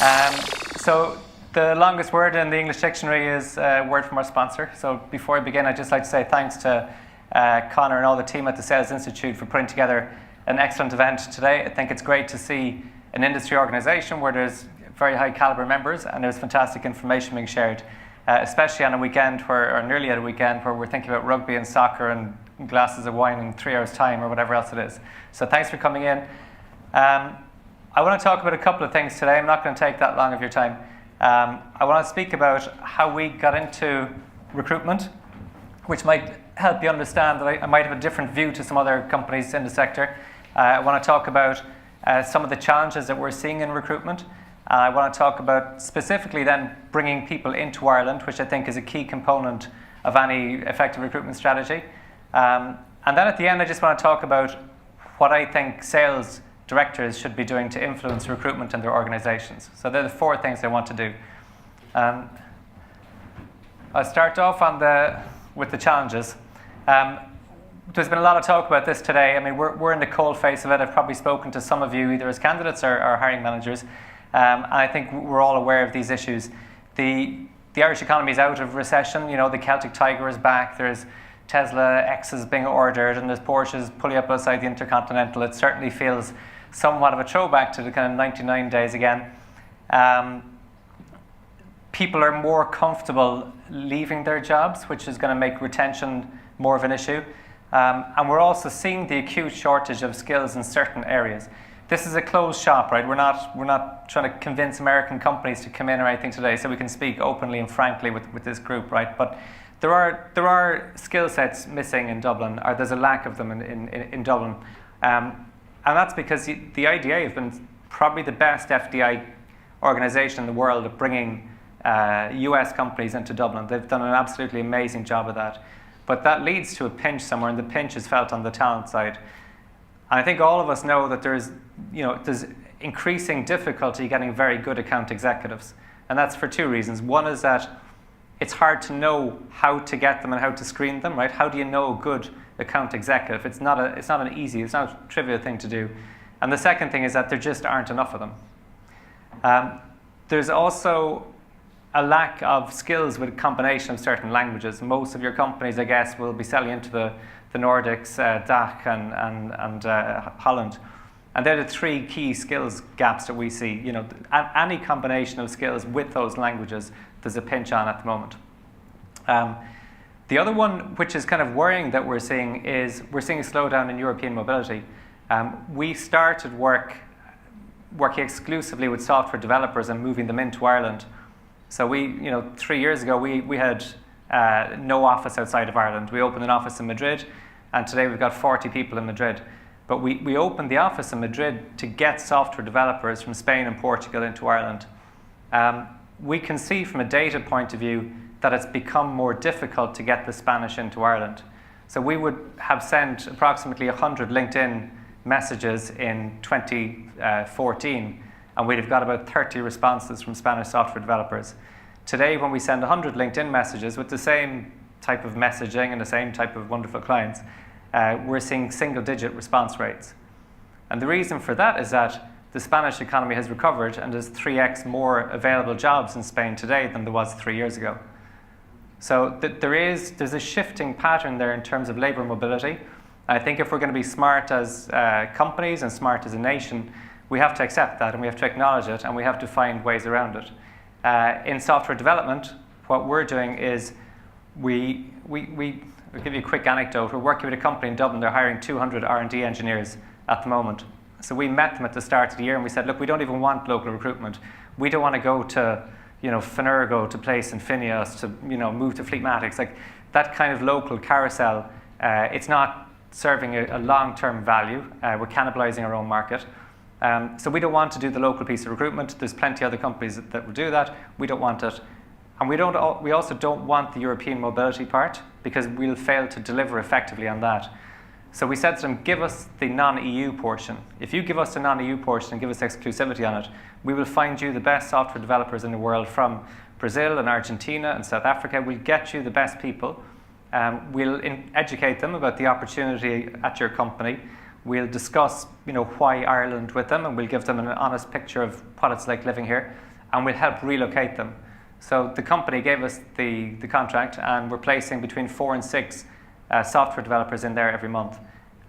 Um, so the longest word in the English dictionary is a word from our sponsor. So before I begin, I'd just like to say thanks to Connor and all the team at the Sales Institute for putting together an excellent event today. I think it's great to see an industry organisation where there's very high calibre members and there's fantastic information being shared, especially on a weekend or nearly at a weekend where we're thinking about rugby and soccer and glasses of wine in 3 hours' time or whatever else it is. So thanks for coming in. I want to talk about a couple of things today. I'm not going to take that long of your time. I want to speak about how we got into recruitment, which might help you understand that I might have a different view to some other companies in the sector. I want to talk about some of the challenges that we're seeing in recruitment. I want to talk about specifically then bringing people into Ireland, which I think is a key component of any effective recruitment strategy. And then at the end, I just want to talk about what I think sales directors should be doing to influence recruitment in their organizations. So they're the 4 things I want to do. I'll start off with the challenges. There's been a lot of talk about this today. I mean, we're in the cold face of it. I've probably spoken to some of you either as candidates or hiring managers. And I think we're all aware of these issues. The Irish economy is out of recession. You know, the Celtic Tiger is back. There's Tesla X's being ordered, and there's Porsches pulling up outside the Intercontinental. It certainly feels somewhat of a throwback to the kind of 99 days again. People are more comfortable leaving their jobs, which is going to make retention more of an issue. And we're also seeing the acute shortage of skills in certain areas. This is a closed shop, right? We're not trying to convince American companies to come in or anything today, so we can speak openly and frankly with this group, right? But there are skill sets missing in Dublin, or there's a lack of them in Dublin. And that's because the IDA have been probably the best FDI organisation in the world at bringing US companies into Dublin. They've done an absolutely amazing job of that. But that leads to a pinch somewhere, and the pinch is felt on the talent side. And I think all of us know that there's increasing difficulty getting very good account executives. And that's for 2 reasons. One is that it's hard to know how to get them and how to screen them, right? How do you know a good account executive? It's not a trivial thing to do. And the second thing is that there just aren't enough of them. There's also a lack of skills with a combination of certain languages. Most of your companies, I guess, will be selling into the Nordics, DACH and Holland. And they're the 3 key skills gaps that we see. You know, any combination of skills with those languages, there's a pinch on at the moment. The other one, which is kind of worrying that we're seeing, is we're seeing a slowdown in European mobility. We started working exclusively with software developers and moving them into Ireland. So 3 years ago, we had no office outside of Ireland. We opened an office in Madrid, and today we've got 40 people in Madrid. But we opened the office in Madrid to get software developers from Spain and Portugal into Ireland. We can see from a data point of view that it's become more difficult to get the Spanish into Ireland. So we would have sent approximately 100 LinkedIn messages in 2014, and we'd have got about 30 responses from Spanish software developers. Today, when we send 100 LinkedIn messages with the same type of messaging and the same type of wonderful clients, we're seeing single-digit response rates. And the reason for that is that the Spanish economy has recovered, and there's 3x more available jobs in Spain today than there was 3 years ago. So there's a shifting pattern there in terms of labour mobility. I think if we're going to be smart as companies and smart as a nation, we have to accept that, and we have to acknowledge it, and we have to find ways around it. In software development, what we're doing is I'll give you a quick anecdote. We're working with a company in Dublin. They're hiring 200 R&D engineers at the moment. So we met them at the start of the year and we said, look, we don't even want local recruitment. We don't want to go to Finurgo to place in Phineas, to move to Fleetmatics. Like that kind of local carousel, it's not serving a long-term value. We're cannibalizing our own market. So we don't want to do the local piece of recruitment. There's plenty of other companies that will do that. We don't want it. And we also don't want the European mobility part, because we'll fail to deliver effectively on that. So we said to them, give us the non-EU portion. If you give us the non-EU portion and give us exclusivity on it, we will find you the best software developers in the world from Brazil and Argentina and South Africa. We'll get you the best people. We'll educate them about the opportunity at your company. We'll discuss, why Ireland with them, and we'll give them an honest picture of what it's like living here. and we'll help relocate them. So the company gave us the contract, and we're placing between 4 and 6 software developers in there every month.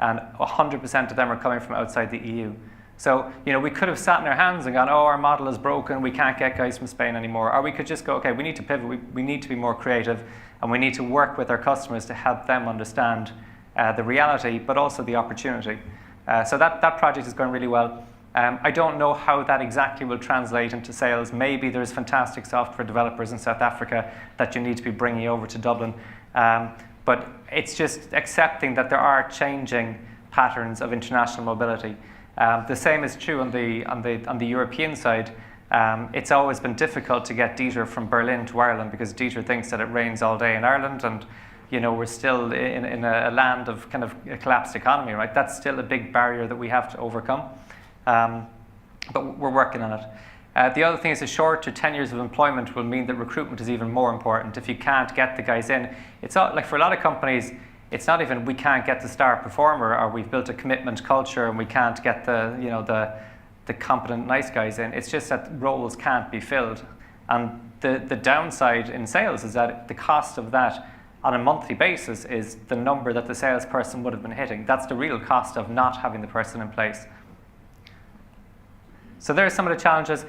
And 100% of them are coming from outside the EU. So, we could have sat in our hands and gone, oh, our model is broken, we can't get guys from Spain anymore. Or we could just go, okay, we need to pivot, we need to be more creative, and we need to work with our customers to help them understand the reality, but also the opportunity. So that project is going really well. I don't know how that exactly will translate into sales. Maybe there's fantastic software developers in South Africa that you need to be bringing over to Dublin. But it's just accepting that there are changing patterns of international mobility. The same is true on the European side. It's always been difficult to get Dieter from Berlin to Ireland because Dieter thinks that it rains all day in Ireland, and we're still in a land of kind of a collapsed economy, right? That's still a big barrier that we have to overcome, but we're working on it. The other thing is a short to 10 years of employment will mean that recruitment is even more important. If you can't get the guys in, it's not like for a lot of companies, it's not even we can't get the star performer or we've built a commitment culture and we can't get the competent nice guys in. It's just that roles can't be filled. And the downside in sales is that the cost of that on a monthly basis is the number that the salesperson would have been hitting. That's the real cost of not having the person in place. So there are some of the challenges.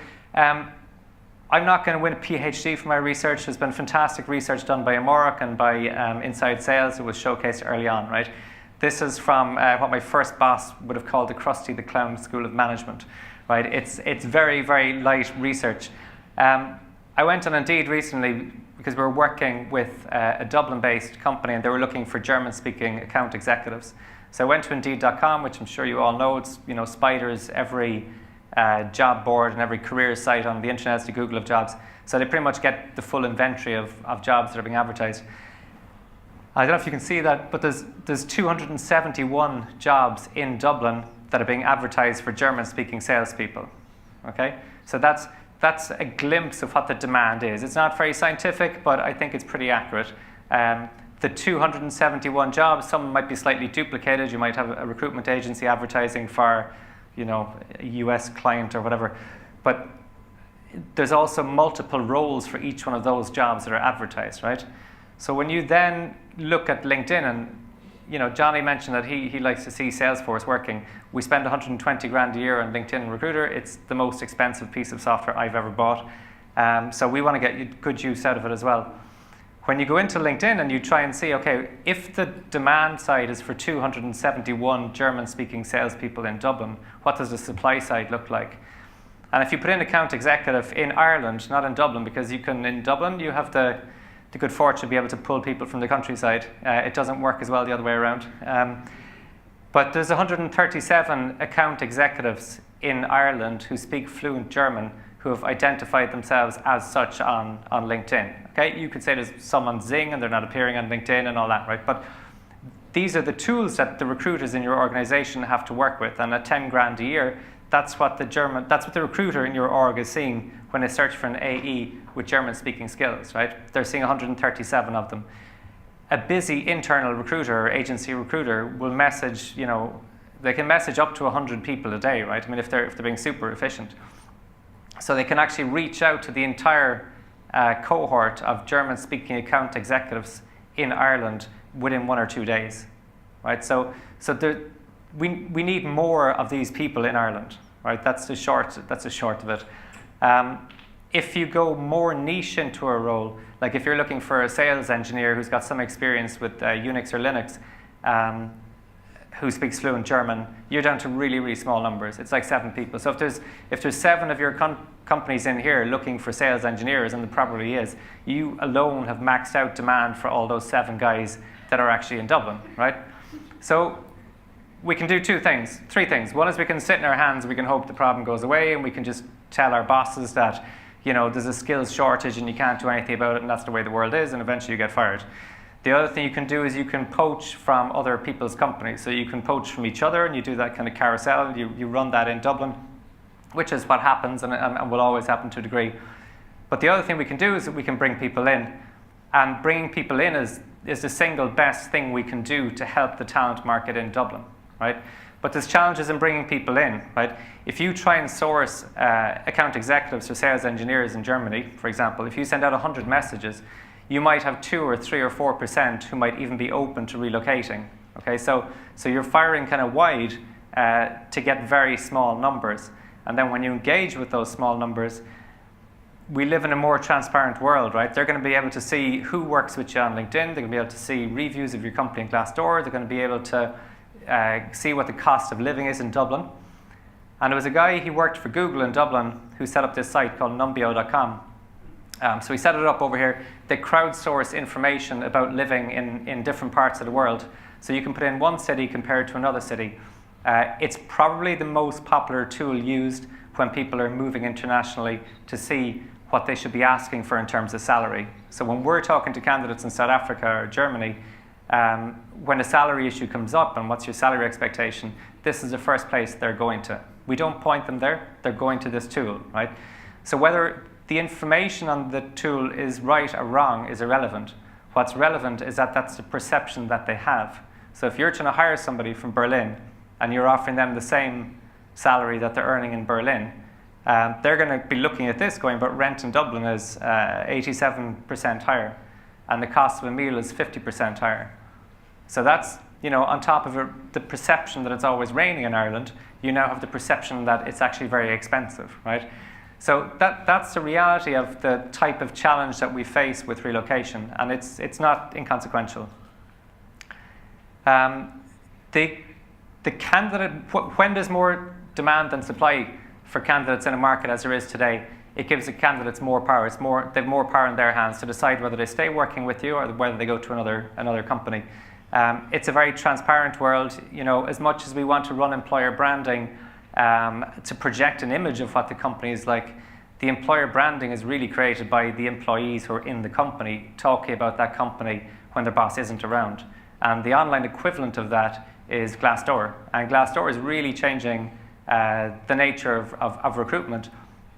I'm not going to win a PhD for my research. There's been fantastic research done by Amorok and by Inside Sales. It was showcased early on, right? This is from what my first boss would have called the Krusty the Clown School of Management, right? It's very, very light research. I went on Indeed recently because we were working with a Dublin-based company and they were looking for German-speaking account executives. So I went to Indeed.com, which I'm sure you all know. It's spiders every job board and every career site on the internet is the Google of jobs. So they pretty much get the full inventory of jobs that are being advertised. I don't know if you can see that, but there's 271 jobs in Dublin that are being advertised for German-speaking salespeople. Okay, so that's a glimpse of what the demand is. It's not very scientific, but I think it's pretty accurate. The 271 jobs, some might be slightly duplicated. You might have a recruitment agency advertising for a US client or whatever. But there's also multiple roles for each one of those jobs that are advertised, right? So when you then look at LinkedIn, and Johnny mentioned that he likes to see Salesforce working. We spend 120 grand a year on LinkedIn Recruiter. It's the most expensive piece of software I've ever bought. So we want to get good use out of it as well. When you go into LinkedIn and you try and see, okay, if the demand side is for 271 German-speaking salespeople in Dublin, what does the supply side look like? And if you put in account executive in Ireland, not in Dublin, because in Dublin you have the good fortune to be able to pull people from the countryside. It doesn't work as well the other way around. But there's 137 account executives in Ireland who speak fluent German who have identified themselves as such on LinkedIn. Okay, you could say there's some on Zing and they're not appearing on LinkedIn and all that, right? But these are the tools that the recruiters in your organization have to work with, and at 10 grand a year, that's what the recruiter in your org is seeing when they search for an AE with German-speaking skills, right? They're seeing 137 of them. A busy internal recruiter or agency recruiter will message, they can message up to 100 people a day, right? I mean, if they're being super efficient. So they can actually reach out to the entire cohort of German-speaking account executives in Ireland within 1 or 2 days, right? So we need more of these people in Ireland, right? That's the short of it. If you go more niche into a role, like if you're looking for a sales engineer who's got some experience with Unix or Linux, who speaks fluent German, you're down to really, really small numbers. It's like 7 people. So if there's 7 of your companies in here looking for sales engineers, and there probably is, you alone have maxed out demand for all those 7 guys that are actually in Dublin, right? So we can do 3 things. One is we can sit in our hands, we can hope the problem goes away, and we can just tell our bosses that, there's a skills shortage and you can't do anything about it, and that's the way the world is, and eventually you get fired. The other thing you can do is you can poach from other people's companies. So you can poach from each other, and you do that kind of carousel. You run that in Dublin, which is what happens and will always happen to a degree. But the other thing we can do is that we can bring people in. And bringing people in is the single best thing we can do to help the talent market in Dublin, right? But there's challenges in bringing people in, right? If you try and source account executives or sales engineers in Germany, for example, if you send out 100 messages, you might have 2 or 3 or 4% who might even be open to relocating. Okay, so you're firing kind of wide to get very small numbers. And then when you engage with those small numbers, we live in a more transparent world, right? They're going to be able to see who works with you on LinkedIn. They're going to be able to see reviews of your company in Glassdoor. They're going to be able to see what the cost of living is in Dublin. And there was a guy, he worked for Google in Dublin, who set up this site called numbeo.com. So he set it up over here. They crowdsource information about living in different parts of the world. So you can put in one city compared to another city. It's probably the most popular tool used when people are moving internationally to see what they should be asking for in terms of salary. So when we're talking to candidates in South Africa or Germany, when a salary issue comes up and what's your salary expectation, this is the first place they're going to. We don't point them there, they're going to this tool, right? So whether the information on the tool is right or wrong is irrelevant. What's relevant is that that's the perception that they have. So if you're trying to hire somebody from Berlin and you're offering them the same salary that they're earning in Berlin, they're going to be looking at this going, but rent in Dublin is 87% higher and the cost of a meal is 50% higher. So that's, on top of the perception that it's always raining in Ireland, you now have the perception that it's actually very expensive, right? So that's the reality of the type of challenge that we face with relocation, and it's not inconsequential. The candidate, when there's more demand than supply for candidates in a market as there is today, it gives the candidates more power. They have more power in their hands to decide whether they stay working with you or whether they go to another company. It's a very transparent world. As much as we want to run employer branding to project an image of what the company is like, the employer branding is really created by the employees who are in the company talking about that company when their boss isn't around. And the online equivalent of that is Glassdoor. And Glassdoor is really changing the nature of recruitment,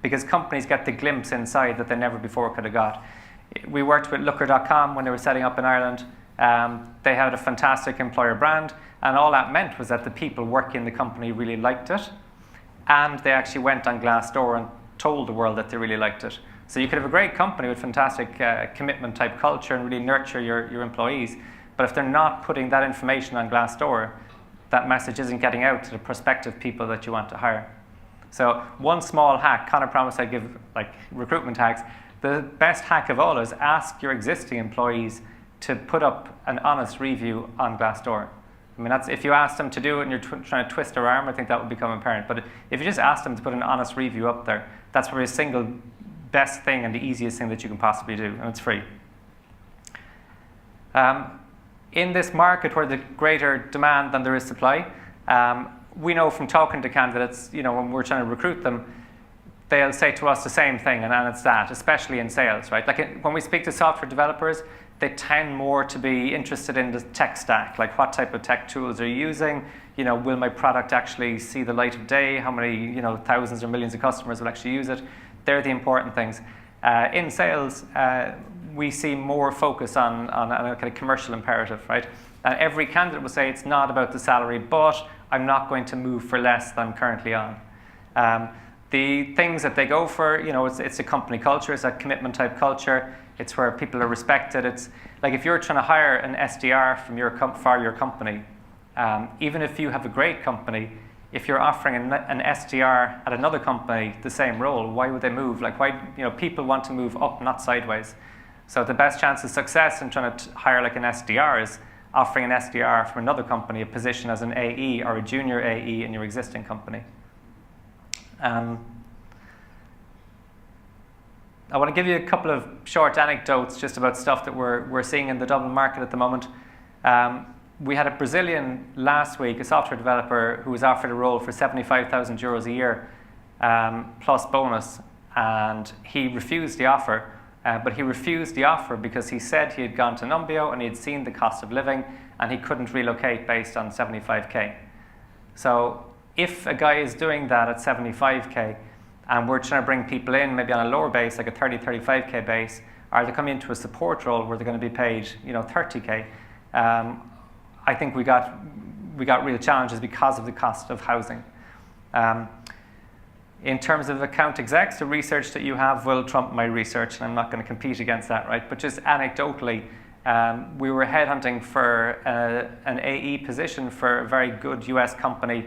because companies get the glimpse inside that they never before could have got. We worked with Looker.com when they were setting up in Ireland. They had a fantastic employer brand, and all that meant was that the people working in the company really liked it, and they actually went on Glassdoor and told the world that they really liked it. So you could have a great company with fantastic commitment type culture and really nurture your employees, but if they're not putting that information on Glassdoor, that message isn't getting out to the prospective people that you want to hire. So one small hack, Connor promised I'd give recruitment hacks. The best hack of all is ask your existing employees to put up an honest review on Glassdoor. I mean, if you ask them to do it and you're trying to twist their arm, I think that would become apparent. But if you just ask them to put an honest review up there, that's probably the single best thing and the easiest thing that you can possibly do, and it's free. In this market where there's greater demand than there is supply, we know from talking to candidates, when we're trying to recruit them, they'll say to us the same thing, and it's that, especially in sales, right? When we speak to software developers, they tend more to be interested in the tech stack, like what type of tech tools are you using? Will my product actually see the light of day? How many, thousands or millions of customers will actually use it? They're the important things. In sales, we see more focus on a kind of commercial imperative, right? Every candidate will say it's not about the salary, but I'm not going to move for less than I'm currently on. The things that they go for, it's a company culture, it's a commitment type culture. It's where people are respected. It's like if you're trying to hire an SDR for your company, even if you have a great company, if you're offering an SDR at another company the same role, why would they move? Why? People want to move up, not sideways. So the best chance of success in trying to hire an SDR is offering an SDR from another company a position as an AE or a junior AE in your existing company. I want to give you a couple of short anecdotes just about stuff that we're seeing in the Dublin market at the moment. We had a Brazilian last week, a software developer, who was offered a role for 75,000 euros a year plus bonus, and he refused the offer. But he refused the offer because he said he had gone to Numbeo and he had seen the cost of living and he couldn't relocate based on 75k. So if a guy is doing that at 75k, and we're trying to bring people in maybe on a lower base, like a 30, 35k base, or they're coming into a support role where they're going to be paid, 30k. I think we got we got real challenges because of the cost of housing. In terms of account execs, the research that you have will trump my research, and I'm not going to compete against that, right? But just anecdotally, we were headhunting for an AE position for a very good US company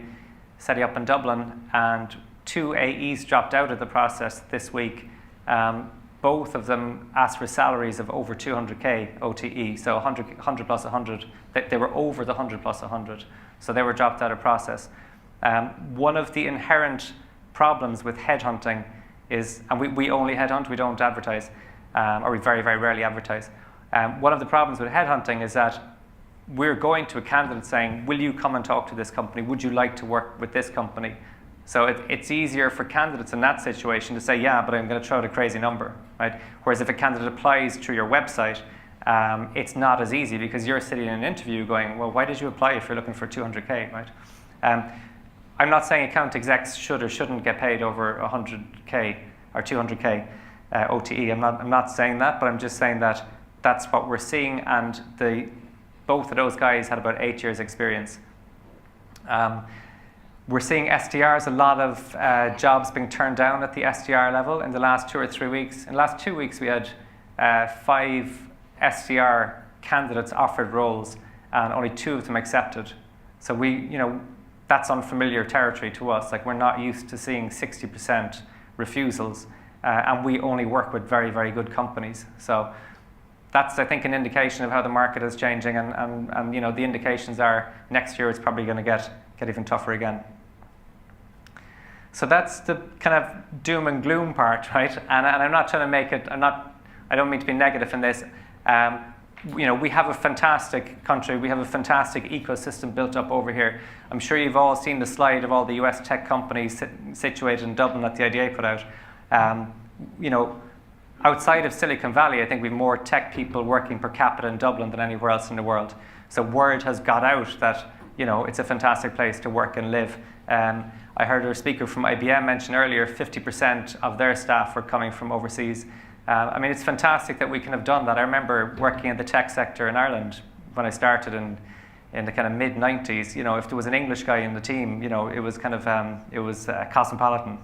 setting up in Dublin, and 2 AEs dropped out of the process this week. Both of them asked for salaries of over 200K OTE, so 100 plus 100. They were over the 100 plus 100, so they were dropped out of process. One of the inherent problems with headhunting is, and we only headhunt, we don't advertise, or we very, very rarely advertise. One of the problems with headhunting is that we're going to a candidate saying, will you come and talk to this company? Would you like to work with this company? So it's easier for candidates in that situation to say, yeah, but I'm going to throw out a crazy number, right? Whereas if a candidate applies through your website, it's not as easy because you're sitting in an interview going, well, why did you apply if you're looking for 200K, right? I'm not saying account execs should or shouldn't get paid over 100K or 200K OTE. I'm not saying that, but I'm just saying that that's what we're seeing, and both of those guys had about 8 years experience. We're seeing SDRs, a lot of jobs being turned down at the SDR level in the last 2 or 3 weeks. In the last 2 weeks, we had 5 SDR candidates offered roles, and only 2 of them accepted. So that's unfamiliar territory to us. Like, we're not used to seeing 60% refusals, and we only work with very, very good companies. So that's, I think, an indication of how the market is changing, and the indications are next year it's probably going to get even tougher again. So that's the kind of doom and gloom part, right? And I'm not trying to make it, I don't mean to be negative in this. We have a fantastic country, we have a fantastic ecosystem built up over here. I'm sure you've all seen the slide of all the US tech companies situated in Dublin that the IDA put out. Outside of Silicon Valley, I think we have more tech people working per capita in Dublin than anywhere else in the world. So word has got out that it's a fantastic place to work and live. I heard a speaker from IBM mention earlier 50% of their staff were coming from overseas. It's fantastic that we can have done that. I remember working in the tech sector in Ireland when I started in the kind of mid-90s. If there was an English guy in the team, it was kind of, cosmopolitan,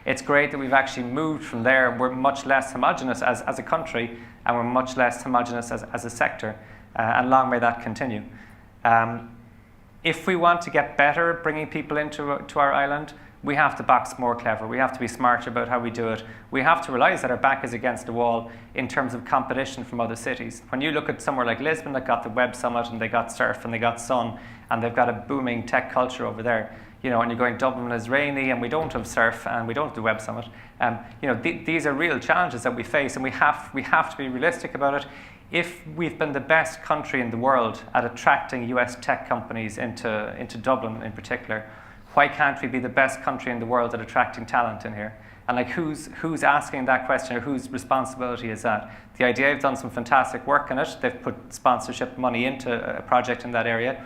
It's great that we've actually moved from there. We're much less homogenous as a country, and we're much less homogenous as a sector, and long may that continue. If we want to get better at bringing people into our island, we have to box more clever. We have to be smarter about how we do it. We have to realize that our back is against the wall in terms of competition from other cities. When you look at somewhere like Lisbon that got the Web Summit, and they got Surf, and they got Sun, and they've got a booming tech culture over there, and you're going, Dublin is rainy, and we don't have Surf, and we don't have the Web Summit. These are real challenges that we face, and we have to be realistic about it. If we've been the best country in the world at attracting US tech companies into Dublin in particular, why can't we be the best country in the world at attracting talent in here? And who's asking that question, or whose responsibility is that? The IDA have done some fantastic work in it. They've put sponsorship money into a project in that area.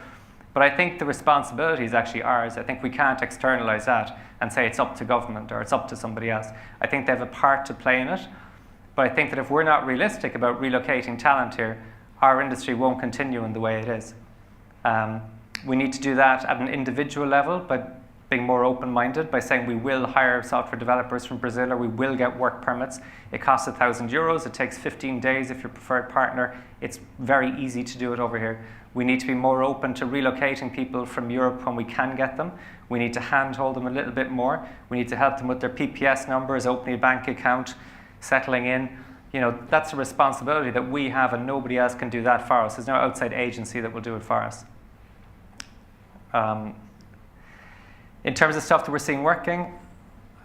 But I think the responsibility is actually ours. I think we can't externalize that and say it's up to government or it's up to somebody else. I think they have a part to play in it. But I think that if we're not realistic about relocating talent here, our industry won't continue in the way it is. We need to do that at an individual level by being more open-minded, by saying we will hire software developers from Brazil, or we will get work permits. It costs €1,000. It takes 15 days if you're a preferred partner. It's very easy to do it over here. We need to be more open to relocating people from Europe when we can get them. We need to handhold them a little bit more. We need to help them with their PPS numbers, opening a bank account, settling in. That's a responsibility that we have, and nobody else can do that for us. There's no outside agency that will do it for us. In terms of stuff that we're seeing working,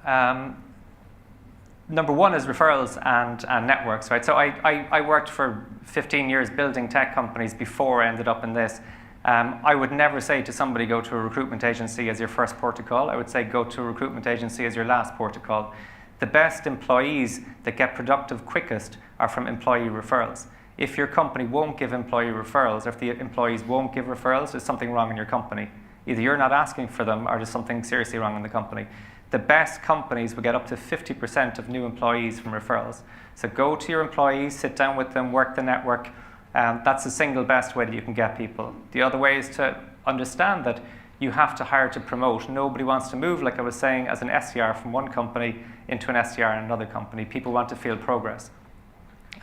number one is referrals and networks, right? So I worked for 15 years building tech companies before I ended up in this. I would never say to somebody, go to a recruitment agency as your first port of call. I would say go to a recruitment agency as your last port of call. The best employees that get productive quickest are from employee referrals. If your company won't give employee referrals, or if the employees won't give referrals, there's something wrong in your company. Either you're not asking for them, or there's something seriously wrong in the company. The best companies will get up to 50% of new employees from referrals. So go to your employees, sit down with them, work the network. That's the single best way that you can get people. The other way is to understand that you have to hire to promote. Nobody wants to move, like I was saying, as an SDR from one company into an SDR in another company. People want to feel progress.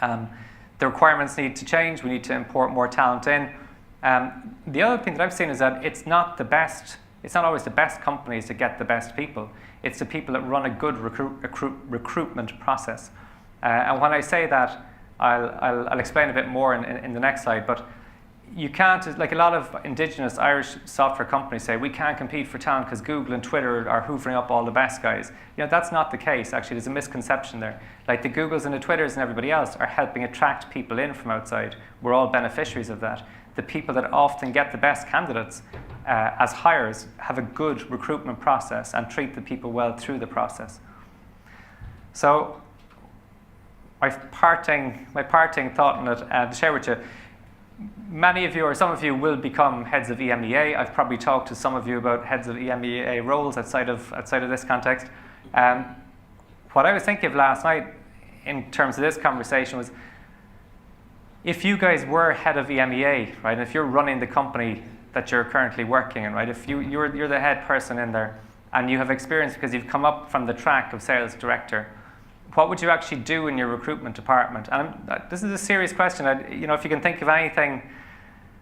The requirements need to change. We need to import more talent in. The other thing that I've seen is that it's not always the best companies that get the best people. It's the people that run a good recruitment process. And when I say that, I'll explain a bit more in the next slide. But you can't, like a lot of indigenous Irish software companies say, we can't compete for talent because Google and Twitter are hoovering up all the best guys. You know, that's not the case. Actually, there's a misconception there. Like the Googles and the Twitters and everybody else are helping attract people in from outside. We're all beneficiaries of that. The people that often get the best candidates as hires have a good recruitment process and treat the people well through the process. So my parting thought on it to share with you. Many of you, or some of you, will become heads of EMEA. I've probably talked to some of you about heads of EMEA roles outside of this context. What I was thinking of last night in terms of this conversation was, if you guys were head of EMEA, right, and if you're running the company that you're currently working in, right, if you're the head person in there, and you have experience because you've come up from the track of sales director, what would you actually do in your recruitment department? And this is a serious question. You know, if you can think of anything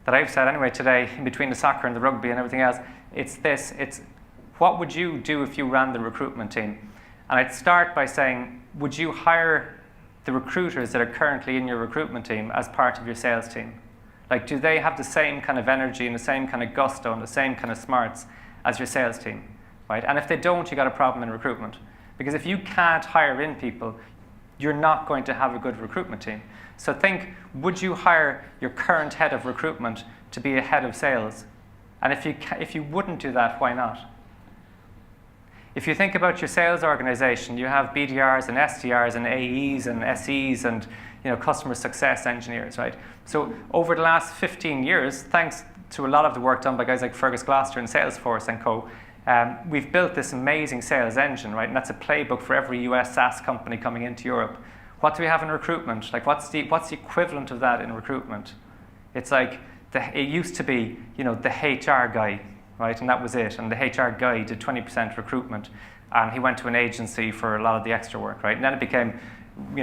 that I've said anyway today, in between the soccer and the rugby and everything else, it's this. It's what would you do if you ran the recruitment team? And I'd start by saying, would you hire the recruiters that are currently in your recruitment team as part of your sales team? Like, do they have the same kind of energy and the same kind of gusto and the same kind of smarts as your sales team, right? And if they don't, you got a problem in recruitment. Because if you can't hire in people, you're not going to have a good recruitment team. So think, would you hire your current head of recruitment to be a head of sales? And if you wouldn't do that, why not? If you think about your sales organization, you have BDRs and SDRs and AEs and SEs and customer success engineers, right? So over the last 15 years, thanks to a lot of the work done by guys like Fergus Gloucester and Salesforce and co., we've built this amazing sales engine, right? And that's a playbook for every US SaaS company coming into Europe. What do we have in recruitment? Like, what's the equivalent of that in recruitment? It's like, it used to be, the HR guy, right? And that was it. And the HR guy did 20% recruitment. And he went to an agency for a lot of the extra work, right? And then it became,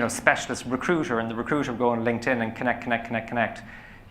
specialist recruiter, and the recruiter would go on LinkedIn and connect.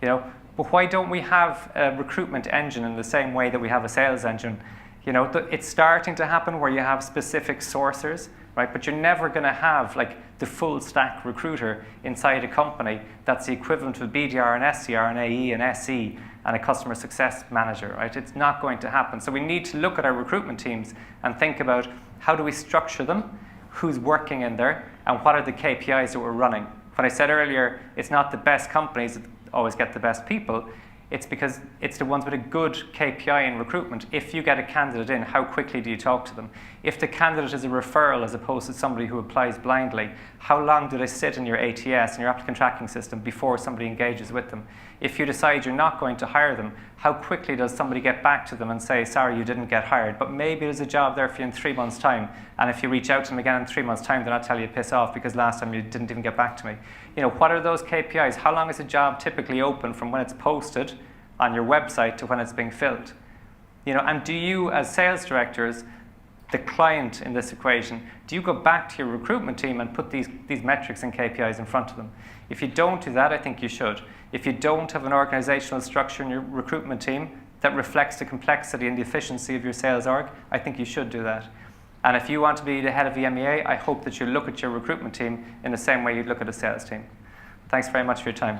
But why don't we have a recruitment engine in the same way that we have a sales engine? It's starting to happen where you have specific sourcers, right? But you're never going to have like the full stack recruiter inside a company that's the equivalent of a BDR and SDR and AE and SE and a customer success manager, right? It's not going to happen. So we need to look at our recruitment teams and think about, how do we structure them, who's working in there, and what are the KPIs that we're running. When I said earlier, it's not the best companies that always get the best people. It's because it's the ones with a good KPI in recruitment. If you get a candidate in, how quickly do you talk to them? If the candidate is a referral as opposed to somebody who applies blindly, how long do they sit in your ATS, in your applicant tracking system, before somebody engages with them? If you decide you're not going to hire them, how quickly does somebody get back to them and say, sorry, you didn't get hired, but maybe there's a job there for you in 3 months' time, and if you reach out to them again in 3 months' time, they're not telling you to piss off because last time you didn't even get back to me. What are those KPIs? How long is a job typically open from when it's posted on your website to when it's being filled? And do you, as sales directors, the client in this equation, do you go back to your recruitment team and put these metrics and KPIs in front of them? If you don't do that, I think you should. If you don't have an organizational structure in your recruitment team that reflects the complexity and the efficiency of your sales org, I think you should do that. And if you want to be the head of EMEA, I hope that you look at your recruitment team in the same way you'd look at a sales team. Thanks very much for your time.